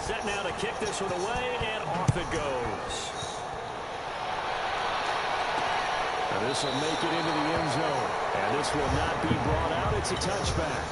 Set now to kick this one away, and off it goes. And this will make it into the end zone. And this will not be brought out. It's a touchback.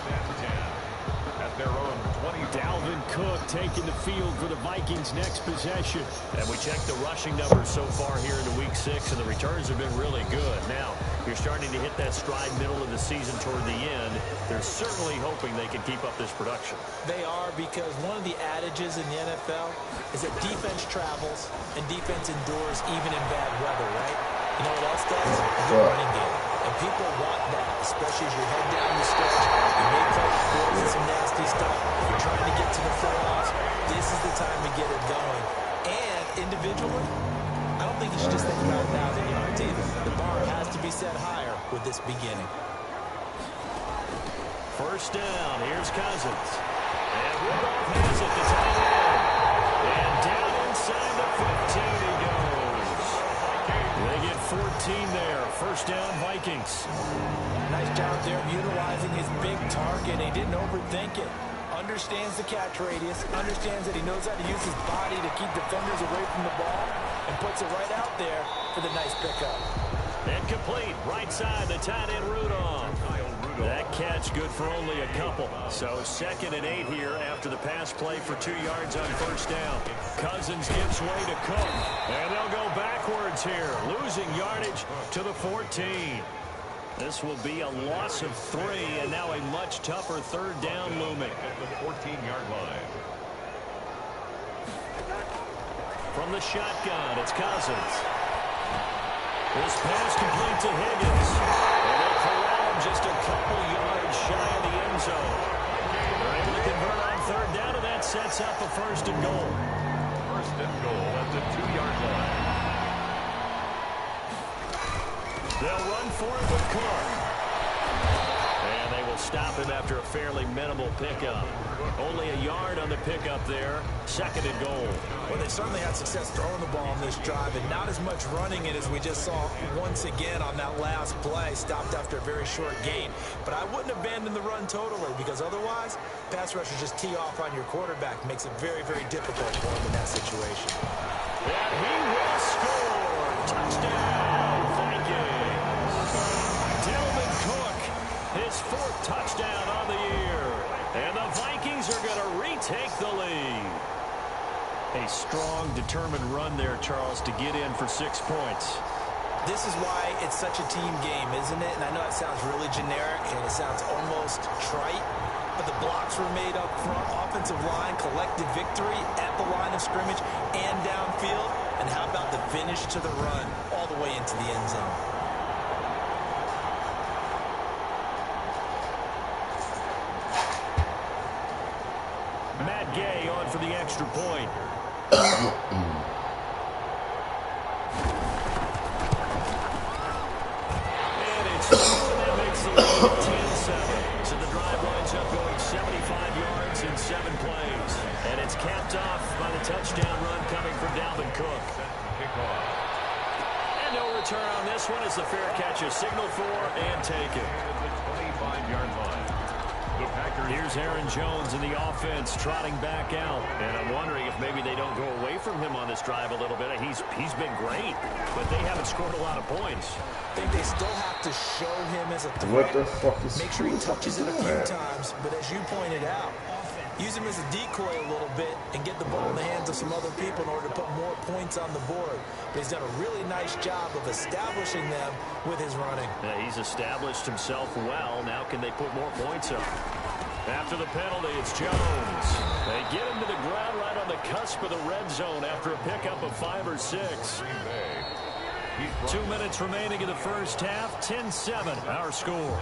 At their own 20. Dalvin Cook taking the field for the Vikings' next possession. And we checked the rushing numbers so far here into Week 6, and the returns have been really good. Now, you're starting to hit that stride middle of the season toward the end. They're certainly hoping they can keep up this production. They are, because one of the adages in the NFL is that defense travels and defense endures even in bad weather, right? You know what else does? The running game. And people want that, especially as you head down the stretch. You may play scores and some nasty stuff. You're trying to get to the playoffs. This is the time to get it going. And individually, I don't think you should just think about 1,000 yards either. The bar has to be set higher with this beginning. First down. Here's Cousins. And Rudolph has it to tight end. And down inside the 15 he goes. They get 14 there. First down, Vikings. Nice job there utilizing his big target. He didn't overthink it. Understands the catch radius. Understands that he knows how to use his body to keep defenders away from the ball. And puts it right out there for the nice pickup. And complete. Right side, the tight end Rudolph. That catch good for only a couple. So 2nd and 8 here after the pass play for 2 yards on first down. Cousins gives way to Cook. And they'll go backwards here. Losing yardage to the 14. This will be a loss of 3, and now a much tougher third down looming. At the 14-yard line. From the shotgun, it's Cousins. This pass complete to Higgins. And they corral him just a couple yards shy of the end zone. They're able to convert on third down, and that sets up a 1st and goal. 1st and goal at the 2-yard line. They'll run for it with Cook. And they will stop him after a fairly minimal pickup. Only a yard on the pickup there. 2nd and goal. Well, they certainly had success throwing the ball on this drive, and not as much running it as we just saw once again on that last play. Stopped after a very short gain. But I wouldn't abandon the run totally, because otherwise, pass rushers just tee off on your quarterback. Makes it very, very difficult for him in that situation. And he will score. Touchdown, Vikings. Dalvin Cook, his 4th touchdown on the year. And the Vikings are going to retake the lead. A strong, determined run there, Charles, to get in for 6 points. This is why it's such a team game, isn't it? And I know it sounds really generic and it sounds almost trite, but the blocks were made up front. Offensive line, collective victory at the line of scrimmage and downfield. And how about the finish to the run all the way into the end zone? Matt Gay on for the extra point. And it's that makes the lead 10-7. So the drive lines up going 75 yards in 7 plays. And it's capped off by the touchdown run coming from Dalvin Cook. And no return on this one as the fair catch is signaled for and taken. The 25-yard line. Here's Aaron Jones in the offense trotting back out. And I'm wondering if maybe they don't go away from him on this drive a little bit. He's been great, but they haven't scored a lot of points. I think they still have to show him as a threat. What the fuck is Make sure he touches it a few times, but as you pointed out, use him as a decoy a little bit and get the ball in the hands of some other people in order to put more points on the board. But he's done a really nice job of establishing them with his running. Yeah, he's established himself well. Now can they put more points up? After the penalty, it's Jones. They get him to the ground right on the cusp of the red zone after a pickup of 5 or 6. 2 minutes remaining in the first half. 10-7, our score.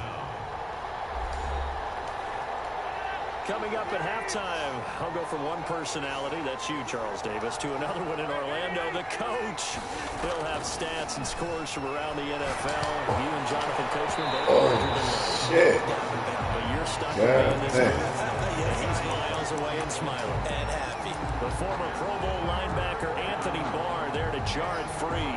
Coming up at halftime, I'll go from one personality, that's you, Charles Davis, to another one in Orlando, the coach. He'll have stats and scores from around the NFL. You and Jonathan Coachman both larger than life. Shit. But you're stuck with me in this booth. He's miles away and smiling. And happy. The former Pro Bowl linebacker Anthony Barr there to jar it free.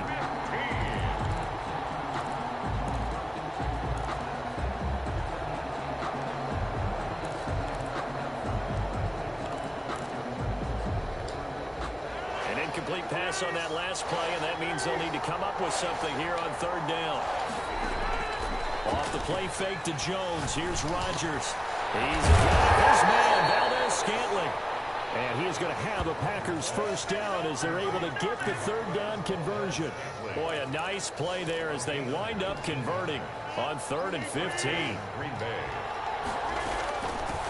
Incomplete pass on that last play, and that means they'll need to come up with something here on third down. Off the play fake to Jones. Here's Rodgers. He's got his man, Valdez-Scantling. And he is going to have a Packers first down as they're able to get the third down conversion. Boy, a nice play there as they wind up converting on 3rd and 15.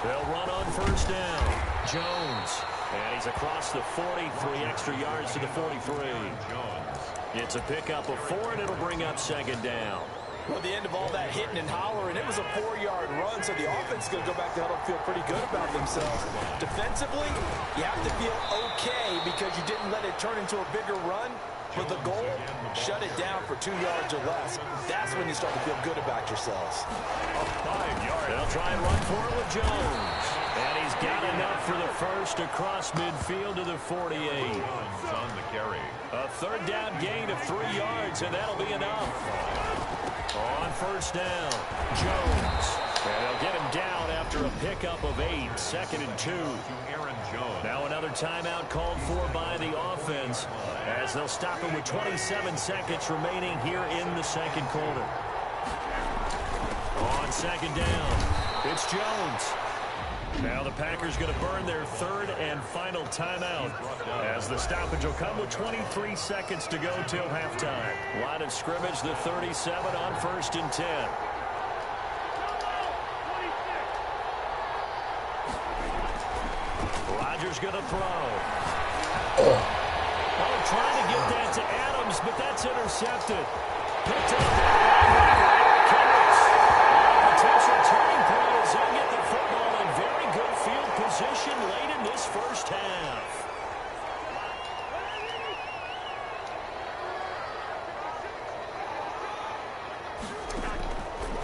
They'll run on first down. Jones. And he's across the 40, 3 extra yards to the 43. It's a pickup of 4, and it'll bring up second down. Well, the end of all that hitting and hollering, it was a 4-yard run, so the offense is going to go back to huddle and feel pretty good about themselves. Defensively, you have to feel okay because you didn't let it turn into a bigger run. But the goal, shut it down for 2 yards or less. That's when you start to feel good about yourselves. 5 yards. They'll try and run for it with Jones. And he's got enough for the first across midfield to the 48. On the carry. A third down gain of 3 yards, and that'll be enough. On first down, Jones. And they'll get him down after a pickup of 8, 2nd and 2. Now another timeout called for by the offense as they'll stop him with 27 seconds remaining here in the second quarter. On second down, it's Jones. Now the Packers going to burn their 3rd and final timeout as the stoppage will come with 23 seconds to go till halftime. Line of scrimmage, the 37 on 1st and 10. Rodgers going to throw. Oh, trying to get that to Adams, but that's intercepted. Picked up by potential turning point as they get the football in very good field position late in this first half.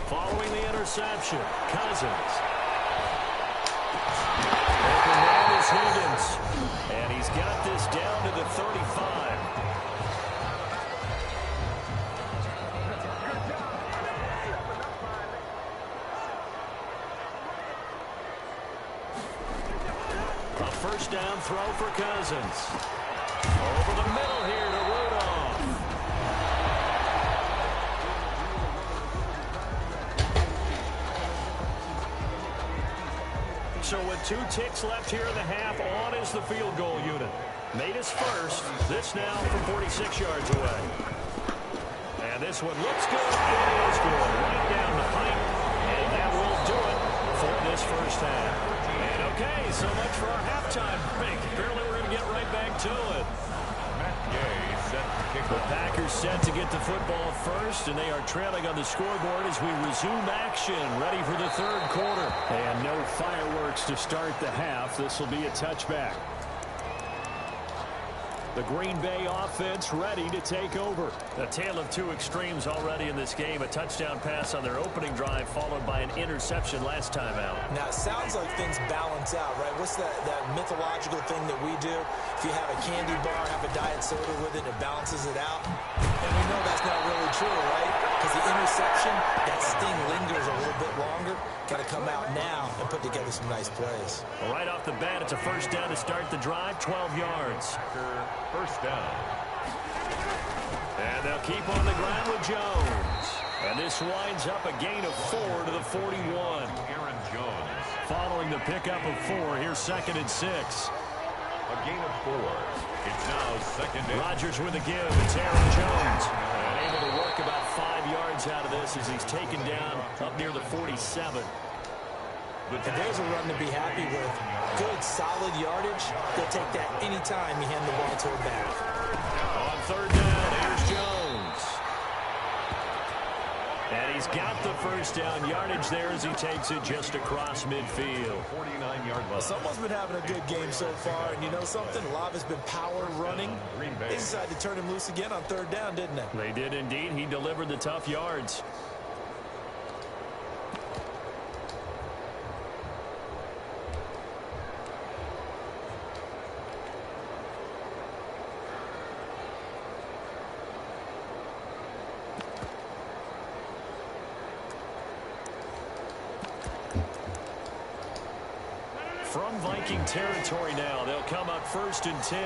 Following the interception, Cousins. Open man is Higgins. And he's got this down to the 35. A first down throw for Cousins. Over the middle here to Rudolph. So with 2 ticks left here in the half, on is the field goal unit. Made his first. This now from 46 yards away. And this one looks good. It is good. Right down the pipe. And that will do it for this first half. And okay, so much for our halftime break. Apparently we're going to get right back to it. The Packers set to get the football first, and they are trailing on the scoreboard as we resume action, ready for the third quarter. And no fireworks to start the half. This will be a touchback. The Green Bay offense ready to take over. A tale of 2 extremes already in this game. A touchdown pass on their opening drive, followed by an interception last time out. Now, it sounds like things balance out, right? What's that mythological thing that we do? If you have a candy bar, have a diet soda with it, it balances it out. And we know that's not really true, right? Because the interception, that sting lingers a little bit longer. Got to come out now and put together some nice plays. Well, right off the bat, it's a first down to start the drive, 12 yards. First down. And they'll keep on the ground with Jones. And this winds up a gain of 4 to the 41. Aaron Jones. Following the pickup of 4, here's 2nd and 6. A gain of 4. It's now 2nd and... Rodgers with a give. It's Aaron Jones. And able to work about 5 yards out of this as he's taken down up near the 47. If there's a run to be happy with, good, solid yardage, they'll take that anytime you hand the ball to a back. On third down, here's Jones. And he's got the first down yardage there as he takes it just across midfield. 49-yard line. Someone's been having a good game so far, and you know something? A lot has been power running. They decided to turn him loose again on third down, didn't they? They did indeed. He delivered the tough yards. From from Viking territory now. They'll come up 1st and 10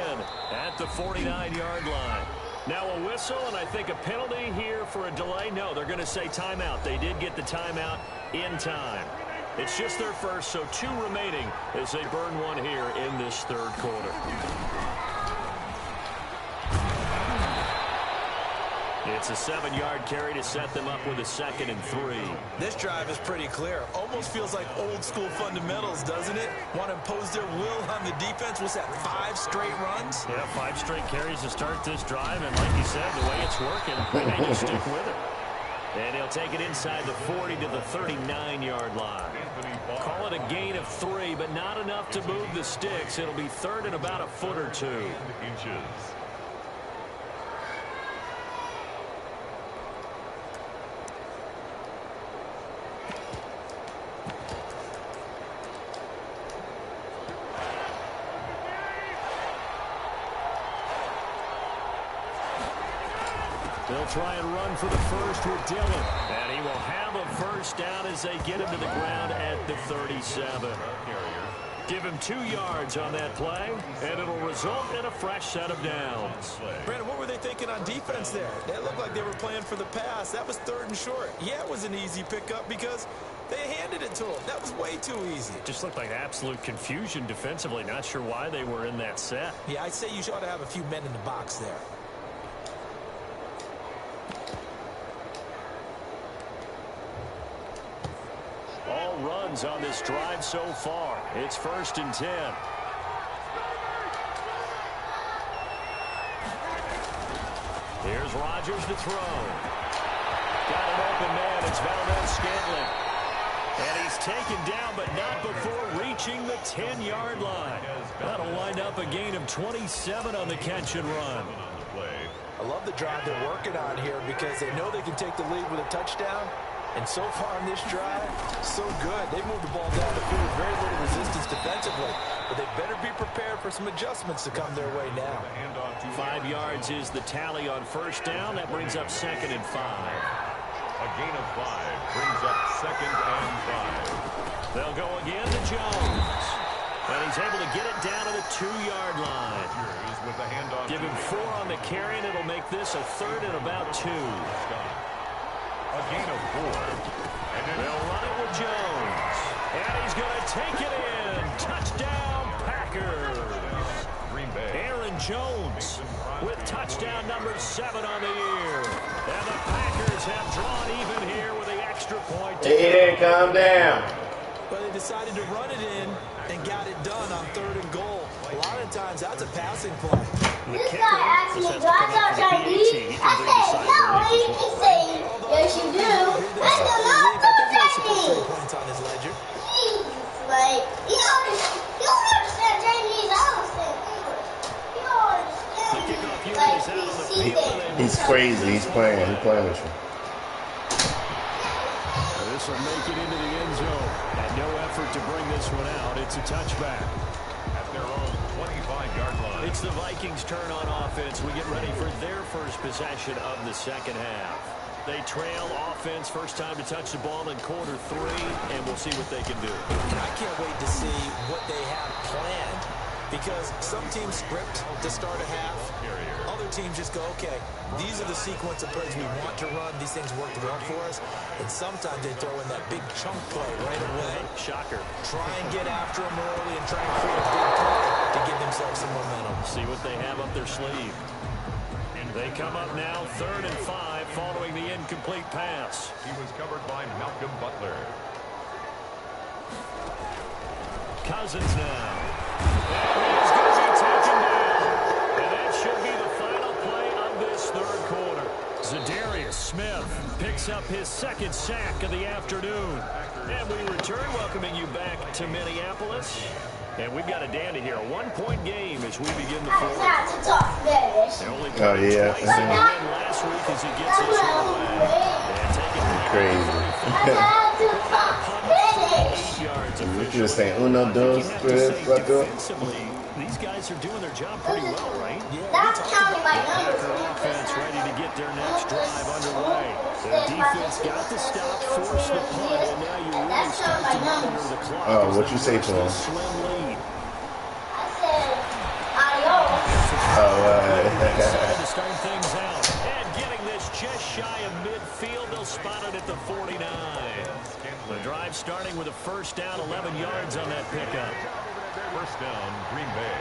at the 49-yard line. Now a whistle, and I think a penalty here for a delay. No, they're going to say timeout. They did get the timeout in time. It's just their first, so 2 remaining as they burn one here in this 3rd quarter. It's a 7-yard carry to set them up with a 2nd and 3. This drive is pretty clear. Almost feels like old school fundamentals, doesn't it? Want to impose their will on the defense. Was that 5 straight runs? Yeah, 5 straight carries to start this drive, and like you said, the way it's working, they just stick with it. And he'll take it inside the 40 to the 39-yard line. Call it a gain of 3, but not enough to move the sticks. It'll be 3rd and about a foot or 2. They'll try and run for the first with Dillon. And he will have a first down as they get him to the ground at the 37. Give him 2 yards on that play, and it'll result in a fresh set of downs. Brandon, what were they thinking on defense there? They looked like they were playing for the pass. That was 3rd and short. Yeah, it was an easy pickup because they handed it to him. That was way too easy. Just looked like absolute confusion defensively. Not sure why they were in that set. Yeah, I'd say you ought to have a few men in the box there. All runs on this drive so far. It's 1st and 10. Here's Rodgers to throw. Got an open man. It's Valdez-Scantling. And he's taken down, but not before reaching the 10-yard line. That'll wind up a gain of 27 on the catch and run. I love the drive they're working on here because they know they can take the lead with a touchdown. And so far in this drive, so good. They moved the ball down the field with very little resistance defensively. But they better be prepared for some adjustments to come their way now. 5 yards is the tally on first down. That brings up 2nd and 5. A gain of 5 brings up 2nd and 5. They'll go again to Jones. And he's able to get it down to the 2-yard line. With the handoff. Give him 4 on the carry, and it'll make this a 3rd and about 2. A gain of 4. And then they'll run it with Jones. And he's going to take it in. Touchdown, Packers. Green Bay. Aaron Jones with touchdown number 7 on the year. And the Packers have drawn even here with the extra point. Hey, calm down. But they decided to run it in and got it done on 3rd and goal. A lot of times that's a passing play. The kicker just has to come up for the PAT. He can bring the side relief as well. Yes, you do. I think he has to put 3 points on his ledger. Like, you don't understand Chinese. I don't understand English. You don't understand. The kickoff unit is out on the field. He's crazy. He's playing with you. This will make it into the end zone. And no effort to bring this one out. It's a touchback. At their own 25-yard line. It's the Vikings' turn on offense. We get ready for their first possession of the second half. They trail offense, first time to touch the ball in quarter 3, and we'll see what they can do. I can't wait to see what they have planned because some teams script to start a half. Other teams just go, okay, these are the sequence of plays we want to run. These things work well for us. And sometimes they throw in that big chunk play right away. Shocker. Try and get after them early and try and create a big play to give themselves some momentum. See what they have up their sleeve. They come up now 3rd and 5 following the incomplete pass. He was covered by Malcolm Butler. Cousins now. And he's going to be taken down. And that should be the final play of this 3rd quarter. Zadarius Smith picks up his 2nd sack of the afternoon. And we return, welcoming you back to Minneapolis. And we've got a dandy here. A 1-point game as we begin the 4th. They only played twice in the win last week as he gets this one away. And taking Crazy. 8 yards You just saying uno, dos, tres, cuatro. Defensively, these guys are doing their job pretty well, right? That's counting my numbers. Packer offense ready to get their next drive underway. Their defense got the stop, forced the punt, and now you really start to monitor the clock. Oh, what you say to him? Slim lead. start things out. And getting this just shy of midfield. They'll spot it at the 49. The drive starting with a first down, 11 yards on that pickup. First down, Green Bay.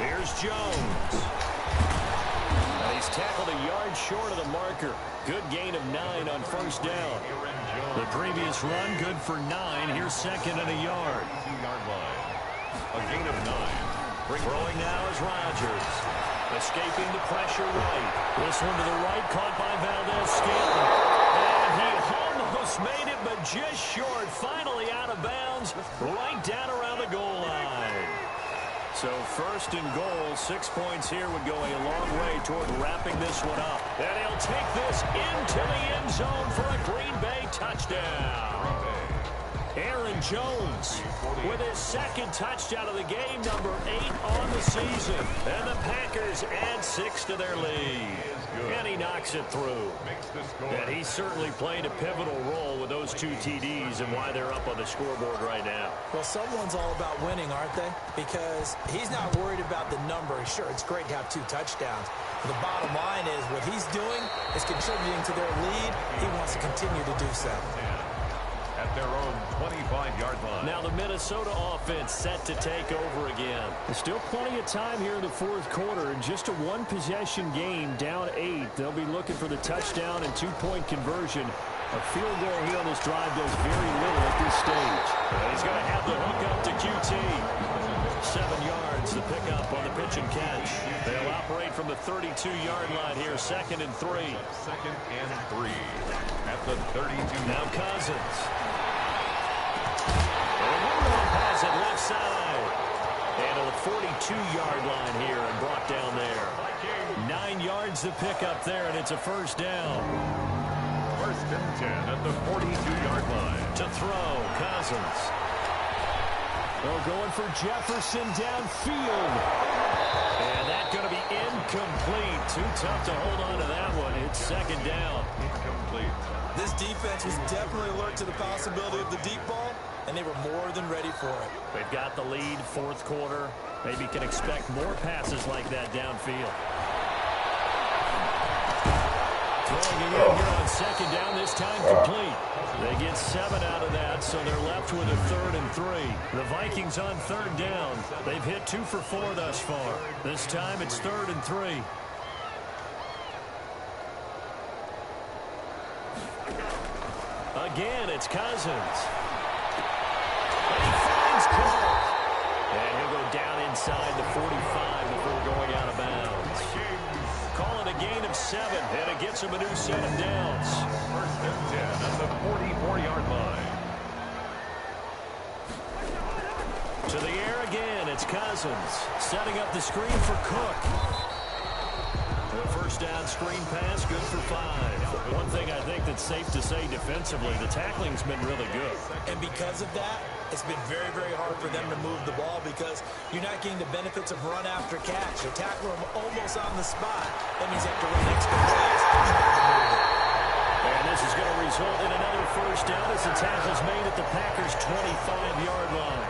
Here's Jones. And he's tackled a yard short of the marker. Good gain of 9 on first down. The previous run, good for 9. Here's second and a yard. 2-yard line. A gain of 9. Throwing now is Rodgers. Escaping the pressure right. This one to the right, caught by Valdez-Scantling. And he almost made it, but just short. Finally out of bounds, right down around the goal line. So first and goal, 6 points here would go a long way toward wrapping this one up. And he'll take this into the end zone for a Green Bay touchdown. Aaron Jones with his second touchdown of the game, number 8 on the season. And the Packers add 6 to their lead. And he knocks it through. And he certainly played a pivotal role with those 2 TDs and why they're up on the scoreboard right now. Well, someone's all about winning, aren't they? Because he's not worried about the number. Sure, it's great to have 2 touchdowns. But the bottom line is what he's doing is contributing to their lead. He wants to continue to do so. At their own 25-yard line. Now the Minnesota offense set to take over again. There's still plenty of time here in the fourth quarter. In just a one-possession game, down 8. They'll be looking for the touchdown and 2-point conversion. A field goal here on this drive does very little at this stage. He's going to have the hook up to QT. 7 yards, the pickup on the pitch and catch. They'll operate from the 32-yard line here, second and 3. Second and 3 at the 32. Now Cousins. Has it left side. And to the 42-yard line here and brought down there. 9 yards to pick up there, and it's a first down. First and 10 at the 42-yard line. To throw, Cousins. They're going for Jefferson downfield. And that's going to be incomplete. Too tough to hold on to that one. It's second down. Incomplete. This defense was definitely alert to the possibility of the deep ball, and they were more than ready for it. They've got the lead, fourth quarter. Maybe can expect more passes like that downfield. Throwing again here on second down, this time complete. They get 7 out of that, so they're left with a third and 3. The Vikings on third down. They've hit 2 for 4 thus far. This time it's third and 3. Again, it's Cousins. And he finds Cook. And he'll go down inside the 45 before going out of bounds. Call it a gain of 7, and it gets him a new set of downs. First and 10 at the 44-yard line. To the air again, it's Cousins. Setting up the screen for Cook. The first down screen pass, good for 5. One thing I think that's safe to say defensively, the tackling's been really good. And because of that, it's been very, very hard for them to move the ball because you're not getting the benefits of run after catch. They tackle them almost on the spot. That means they have to run extra plays to try to move it. And this is going to result in another first down as the tackle's made at the Packers' 25-yard line.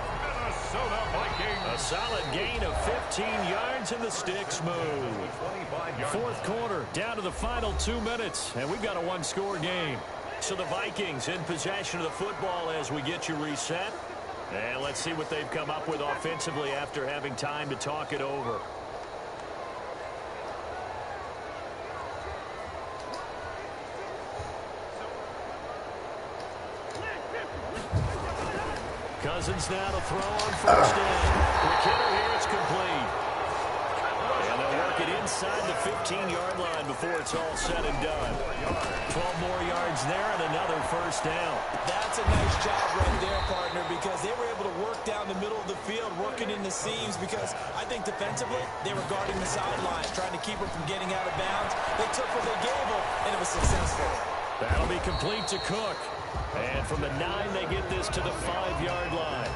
Minnesota Vikings. A solid gain of 15 yards, and the sticks move. Fourth quarter, down to the final 2 minutes, and we've got a one-score game. So the Vikings in possession of the football as we get you reset. And let's see what they've come up with offensively after having time to talk it over. Cousins now to throw on first down. McKinnon here, it's complete. And they'll work it inside the 15-yard line before it's all said and done. 12 more yards there and another first down. That's a nice job right there, partner, because they were able to work down the middle of the field, working in the seams, because I think defensively, they were guarding the sidelines, trying to keep them from getting out of bounds. They took what they gave them, and it was successful. That'll be complete to Cook. And from the 9, they get this to the 5-yard line.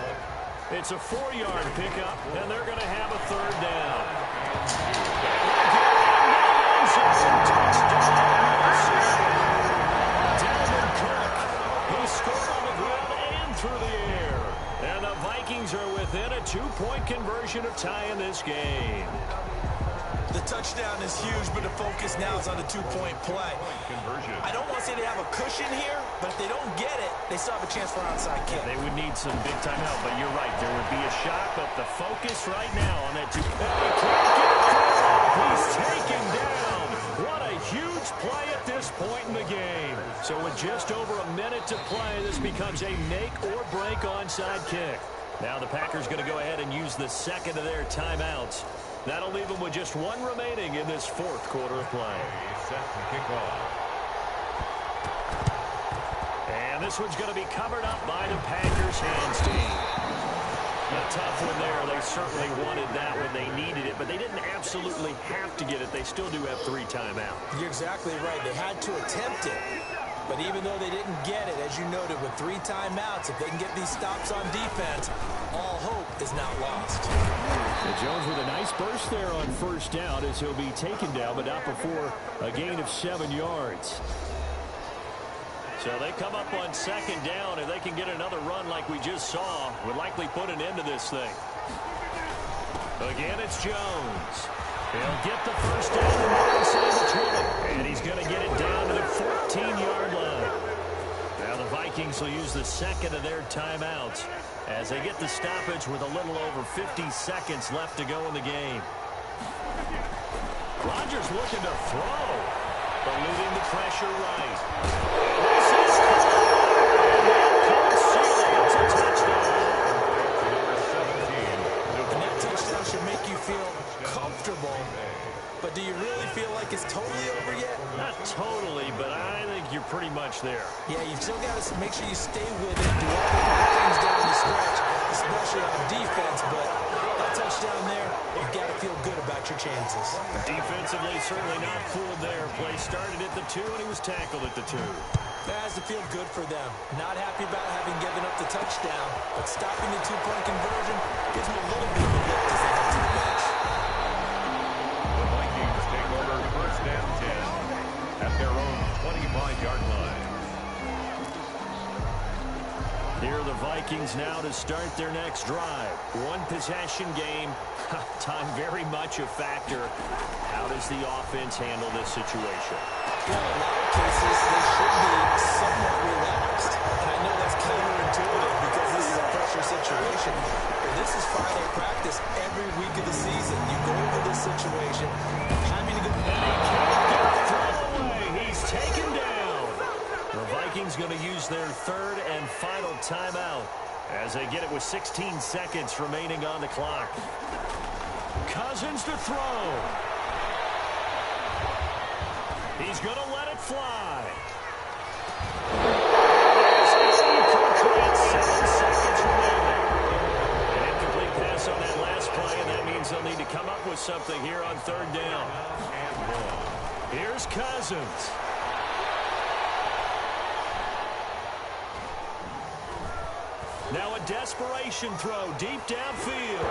It's a 4-yard pickup, and they're going to have a third down. Dalvin Cook, he scored on the ground and through the air. And the Vikings are within a 2-point conversion of tying this game. The touchdown is huge, but the focus now is on the 2-point play. I don't want to say they have a cushion here, but if they don't get it, they still have a chance for an onside kick. They would need some big-time help, but you're right. There would be a shot, but the focus right now on that 2. He's taken down. What a huge play at this point in the game. So with just over a minute to play, this becomes a make-or-break onside kick. Now the Packers going to go ahead and use the second of their timeouts. That'll leave them with just one remaining in this fourth quarter of play. Set to kick off. And this one's going to be covered up by the Packers hands team. A tough one there. They certainly wanted that when they needed it, but they didn't absolutely have to get it. They still do have 3 timeouts. You're exactly right. They had to attempt it. But even though they didn't get it, as you noted, with 3 timeouts, if they can get these stops on defense, all hope is not lost. And Jones with a nice burst there on first down as he'll be taken down, but not before a gain of 7 yards. So they come up on second down. If they can get another run like we just saw, would likely put an end to this thing. Again, it's Jones. He'll get the first down to the inside the 20. And he's going to get it down to the 14-yard line. Now the Vikings will use the second of their timeouts as they get the stoppage with a little over 50 seconds left to go in the game. Rodgers looking to throw, eluding the pressure right. This is it's a touchdown. And that touchdown should make you feel comfortable. But do you really feel like it's totally over yet? Not totally, but I think you're pretty much there. Yeah, you still got to make sure you stay with it, do all the right things down the stretch, especially on defense. But that touchdown there, you've got to feel good about your chances. Defensively, certainly not fooled there. Play started at the 2, and he was tackled at the 2. That has to feel good for them. Not happy about having given up the touchdown, but stopping the 2-point conversion gives them a little bit of a lift as they head to the bench. The Vikings take over first and 10 at their own 25-yard line. Here are the Vikings now to start their next drive. 1-possession game. Time very much a factor. How does the offense handle this situation? In a lot of cases, they should be somewhat relaxed. And I know that's counterintuitive because this is a pressure situation. But this is Friday practice every week of the season. You go over this situation, having to go. He's taken down. The Vikings going to use their third and final timeout as they get it with 16 seconds remaining on the clock. Cousins to throw. He's going to let it fly. There's incomplete, 7 seconds remaining. An incomplete pass on that last play, and that means they'll need to come up with something here on third down. Here's Cousins. Now a desperation throw deep downfield.